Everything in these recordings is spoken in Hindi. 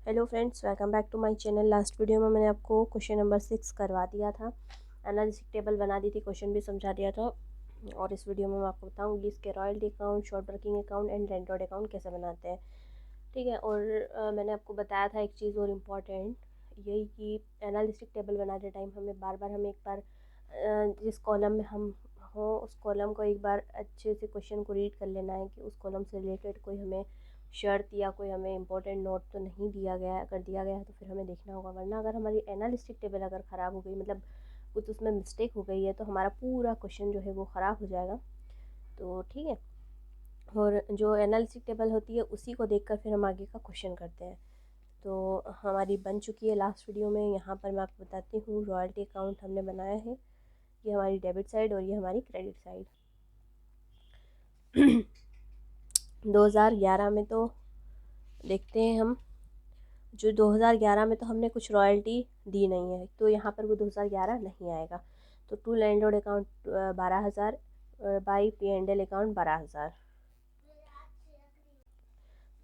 Hello friends, welcome back to my channel. Last video में मैंने आपको क्वेश्चन नंबर 6 करवा दिया था, एनालिसिस टेबल बना दी थी, क्वेश्चन भी समझा दिया था। और इस वीडियो में मैं आपको बताऊंगी इसके royalty account, short working account and landlord account कैसे बनाते हैं। ठीक है। और मैंने आपको बताया था एक चीज़ और इम्पॉर्टेंट, यही कि एनालिसिस टेबल बनाते टाइम हमें एक बार जिस कॉलम में हम हो उस कॉलम को एक बार अच्छे से क्वेश्चन को रीड कर लेना है कि उस कॉलम से रिलेटेड कोई हमें शर्त या कोई हमें इंपॉर्टेंट नोट तो नहीं दिया गया है। अगर दिया गया है तो फिर हमें देखना होगा, वरना अगर हमारी एनालिस्टिक टेबल अगर ख़राब हो गई, मतलब कुछ उसमें मिस्टेक हो गई है, तो हमारा पूरा क्वेश्चन जो है वो ख़राब हो जाएगा। तो ठीक है। और जो एनालिस्टिक टेबल होती है उसी को देखकर फिर हम आगे का क्वेश्चन करते हैं। तो हमारी बन चुकी है लास्ट वीडियो में। यहाँ पर मैं आपको बताती हूँ, रॉयल्टी अकाउंट हमने बनाया है, ये हमारी डेबिट साइड और ये हमारी क्रेडिट साइड। 2011 में तो देखते हैं हम, जो 2011 में तो हमने कुछ रॉयल्टी दी नहीं है, तो यहाँ पर वो 2011 नहीं आएगा। तो to landlord account 12,000, by P&L account 12,000।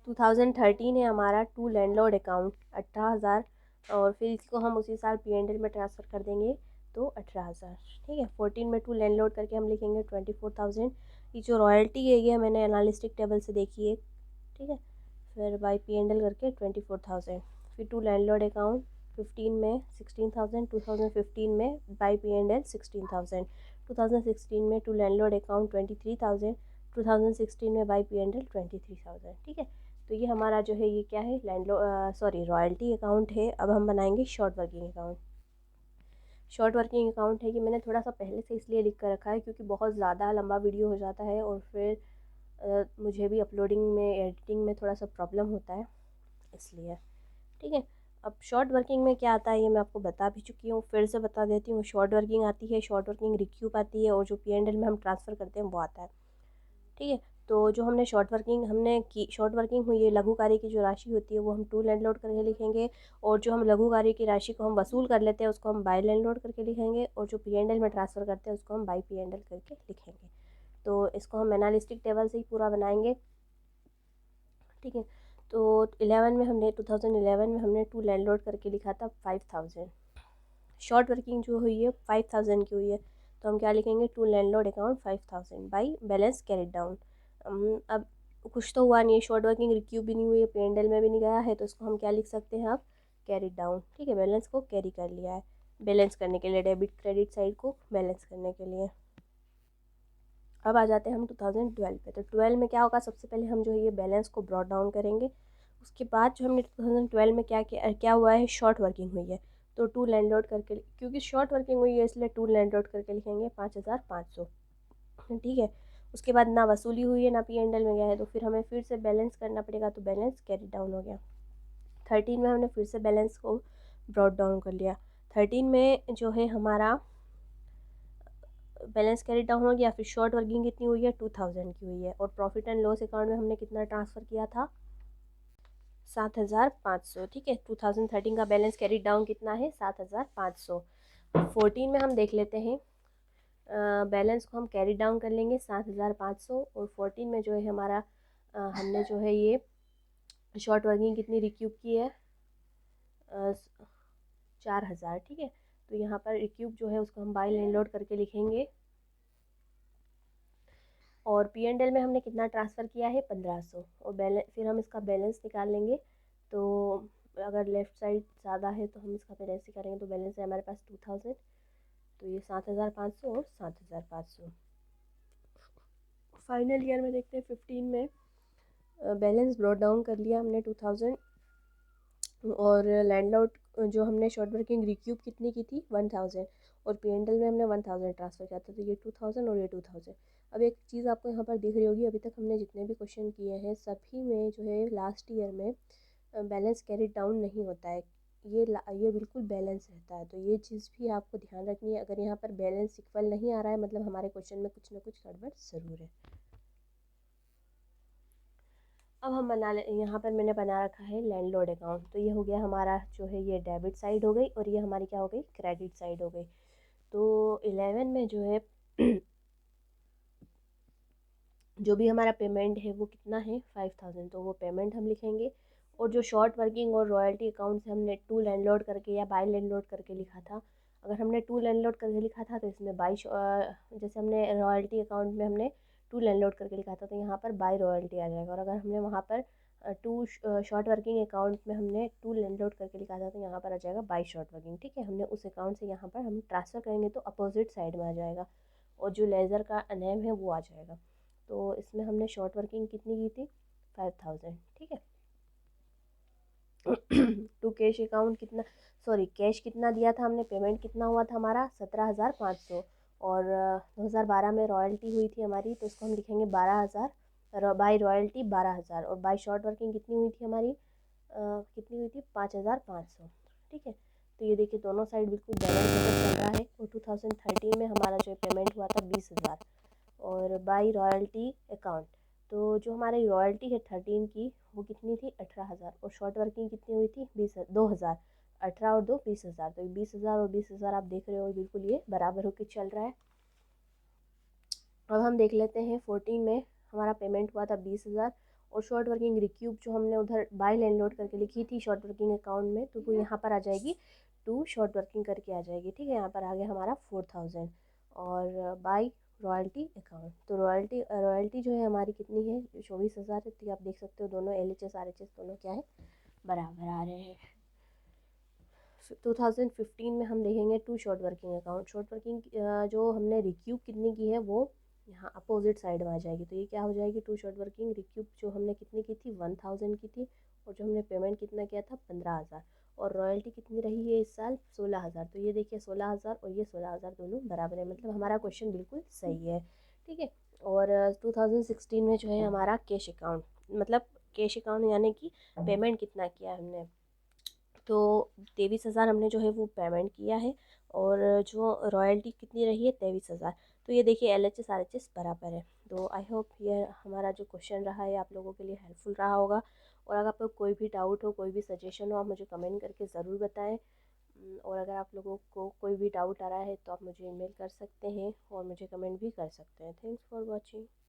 2013 है हमारा टू लैंडलॉर्ड अकाउंट 18,000, और फिर इसको हम उसी साल P&L में ट्रांसफ़र कर देंगे तो 18,000। ठीक है। 14 में टू लैंडलॉर्ड करके हम लिखेंगे 24,000। ये जो रॉयल्टी है ये मैंने एनालिस्टिक टेबल से देखी है। ठीक है। फिर बाई P&L करके 24,000। फिर टू लैंडलॉर्ड अकाउंट 15 में 16,000, 2015 में बाई P&L 16,000, 2016 में टू लैंडलॉर्ड अकाउंट 23,000, 2016 में बाई P&L 23,000। ठीक है। तो ये हमारा जो है ये क्या है, रॉयल्टी अकाउंट है। अब हम बनाएंगे short working account. Short working account है कि मैंने थोड़ा सा पहले से इसलिए लिख कर रखा है क्योंकि बहुत ज़्यादा लंबा वीडियो हो जाता है और फिर मुझे भी अपलोडिंग में, एडिटिंग में थोड़ा सा प्रॉब्लम होता है, इसलिए। ठीक है। अब शॉर्ट वर्किंग में क्या आता है ये मैं आपको बता भी चुकी हूँ, फिर से बता देती हूँ। शॉर्ट वर्किंग आती है, शॉर्ट वर्किंग रिक्यूप आती है, और जो P&L में हम ट्रांसफ़र करते हैं वो आता है। ठीक है। तो जो हमने शॉर्ट वर्किंग हुई है, लघु कार्य की जो राशि होती है वो हम टू लैंडलॉर्ड करके लिखेंगे, और जो हम लघु कार्य की राशि को हम वसूल कर लेते हैं उसको हम बाई लैंडलॉर्ड करके लिखेंगे, और जो P&L में ट्रांसफ़र करते हैं उसको हम बाई P&L करके लिखेंगे। तो इसको हम एनालिस्टिक टेबल से ही पूरा बनाएंगे। ठीक है। तो 2011 में हमने टू लैंडलॉर्ड करके लिखा था 5,000। शॉर्ट वर्किंग जो हुई है 5,000 की हुई है, तो हम क्या लिखेंगे, to landlord account 5,000 by balance carried down. अब कुछ तो हुआ नहीं है, शॉर्ट वर्किंग रिक्यूब भी नहीं हुई है, P&L में भी नहीं गया है, तो इसको हम क्या लिख सकते हैं, अब कैरिड डाउन। ठीक है। बैलेंस को कैरी कर लिया है, बैलेंस करने के लिए, डेबिट क्रेडिट साइड को बैलेंस करने के लिए। अब आ जाते हैं हम 2012 पे। तो 12 में क्या होगा, सबसे पहले हम जो है ये बैलेंस को ब्रॉट डाउन करेंगे। उसके बाद जो हमने 2012 में क्या हुआ है, शॉर्ट वर्किंग हुई है, तो टू लैंडलॉर्ड करके, क्योंकि शॉर्ट वर्किंग हुई है इसलिए टू लैंडलॉर्ड करके लिखेंगे 5,500। ठीक है। उसके बाद ना वसूली हुई है ना P&L में गया है, तो फिर हमें फिर से बैलेंस करना पड़ेगा, तो बैलेंस कैरी डाउन हो गया। 13 में हमने फिर से बैलेंस को ब्रॉट डाउन कर लिया। 13 में जो है हमारा बैलेंस कैरी डाउन हो गया। फिर शॉर्ट वर्किंग कितनी हुई है, 2,000 की हुई है, और प्रॉफिट एंड लॉस अकाउंट में हमने कितना ट्रांसफ़र किया था, 7,500। ठीक है। 2013 का बैलेंस कैरी डाउन कितना है, 7,500। 14 में हम देख लेते हैं, बैलेंस को हम कैरी डाउन कर लेंगे 7,500, और 14 में जो है हमारा हमने जो है ये शॉर्ट वर्किंग कितनी रिक्यूब की है, 4,000। ठीक है। तो यहाँ पर रिक्यूब जो है उसको हम बाई लैंडलॉर्ड करके लिखेंगे, और P&L में हमने कितना ट्रांसफ़र किया है, 1,500, और बैलेंस फिर हम इसका बैलेंस निकाल लेंगे। तो अगर लेफ़्ट साइड ज़्यादा है तो हम इसका बैलेंस निकालेंगे, तो बैलेंस है हमारे पास 2,000, तो ये 7,500 और 7,500। फाइनल ईयर में देखते हैं 15 में बैलेंस ब्रॉट डाउन कर लिया हमने 2,000, और लैंडलॉर्ड जो हमने शॉर्ट वर्किंग रिक्यूब कितनी की थी, 1,000, और P&L में हमने 1,000 ट्रांसफ़र किया था, तो ये 2,000 और ये 2,000। अब एक चीज़ आपको यहाँ पर दिख रही होगी, अभी तक हमने जितने भी क्वेश्चन किए हैं सभी में जो है लास्ट ईयर में बैलेंस कैरी डाउन नहीं होता है, ये बिल्कुल बैलेंस रहता है। तो ये चीज़ भी आपको ध्यान रखनी है, अगर यहाँ पर बैलेंस इक्वल नहीं आ रहा है मतलब हमारे क्वेश्चन में कुछ ना कुछ गड़बड़ ज़रूर है। अब हम यहाँ पर मैंने बना रखा है लैंडलॉर्ड अकाउंट, तो ये हो गया हमारा जो है ये डेबिट साइड हो गई, और ये हमारी क्या हो गई, क्रेडिट साइड हो गई। तो 11 में जो है जो भी हमारा पेमेंट है वो कितना है, 5,000, तो वो पेमेंट हम लिखेंगे, और जो शॉर्ट वर्किंग और रॉयल्टी अकाउंट से हमने टू लैंडलॉर्ड करके या बाई लैंडलॉर्ड करके लिखा था, अगर हमने टू लैंडलॉर्ड करके लिखा था तो इसमें जैसे हमने रॉयल्टी अकाउंट में हमने टू लैंडलॉर्ड करके लिखा था तो यहाँ पर बाई रॉयल्टी आ जाएगा। और अगर हमने वहाँ पर टू शॉर्ट वर्किंग अकाउंट में हमने टू लैंडलॉर्ड करके लिखा था तो यहाँ पर आ जाएगा बाई शॉर्ट वर्किंग। ठीक है, हमने उस अकाउंट से यहाँ पर हम ट्रांसफ़र करेंगे तो अपोजिट साइड में आ जाएगा और जो लेज़र का नेम है वो आ जाएगा। तो इसमें हमने शॉर्ट वर्किंग कितनी की थी, 5000। ठीक है, टू कैश अकाउंट कितना, सॉरी कैश कितना दिया था हमने, पेमेंट कितना हुआ था हमारा 17,500। और 2012 में रॉयल्टी हुई थी हमारी तो इसको हम लिखेंगे 12,000 बाई रॉयल्टी 12,000। और बाई शॉर्ट वर्किंग कितनी हुई थी हमारी, कितनी हुई थी 5,500। ठीक है, तो ये देखिए दोनों साइड बिल्कुल बैलेंस होकर चल रहा है। और 2013 में हमारा जो पेमेंट हुआ था 20,000 और बाई रॉयल्टी अकाउंट। तो जो हमारी रॉयल्टी है 13 की वो कितनी थी 18,000 और शॉर्ट वर्किंग कितनी हुई थी 2,000। 18 और 2 20,000, तो 20,000 और 20,000 आप देख रहे हो बिल्कुल ये बराबर होकर चल रहा है। अब हम देख लेते हैं 14 में हमारा पेमेंट हुआ था 20,000 और शॉर्ट वर्किंग रिक्यूब जो हमने उधर बाय लैंडलॉर्ड करके लिखी थी शॉर्ट वर्किंग अकाउंट में तो वो यहाँ पर आ जाएगी टू शॉर्ट वर्किंग करके आ जाएगी। ठीक है, यहाँ पर आ गया हमारा 4,000 और बाई रॉयल्टी अकाउंट। तो रॉयल्टी जो है हमारी कितनी है 24,000 है। तो आप देख सकते हो दोनों LHS RHS दोनों क्या है बराबर आ रहे हैं। 2015 में हम देखेंगे to short working account. Short working जो हमने रिक्यूब कितनी की है वो यहाँ अपोजिट साइड में आ जाएगी। तो ये क्या हो जाएगी टू शॉर्ट वर्किंग रिक्यूब जो हमने कितनी की थी 1,000 की थी और जो हमने पेमेंट कितना किया था 15,000 और रॉयल्टी कितनी रही है इस साल 16,000। तो ये देखिए 16,000 और ये 16,000 दोनों बराबर है, मतलब हमारा क्वेश्चन बिल्कुल सही है। ठीक है, और 2016 में जो है हमारा कैश अकाउंट, मतलब कैश अकाउंट यानी कि पेमेंट कितना किया हमने, तो 23,000 हमने जो है वो पेमेंट किया है और जो रॉयल्टी कितनी रही है 23,000। तो ये देखिए LHS RHS बराबर है। तो आई होप ये हमारा जो क्वेश्चन रहा है आप लोगों के लिए हेल्पफुल रहा होगा। और अगर आपको कोई भी डाउट हो कोई भी सजेशन हो आप मुझे कमेंट करके ज़रूर बताएं। और अगर आप लोगों को कोई भी डाउट आ रहा है तो आप मुझे ईमेल कर सकते हैं और मुझे कमेंट भी कर सकते हैं। Thanks for watching.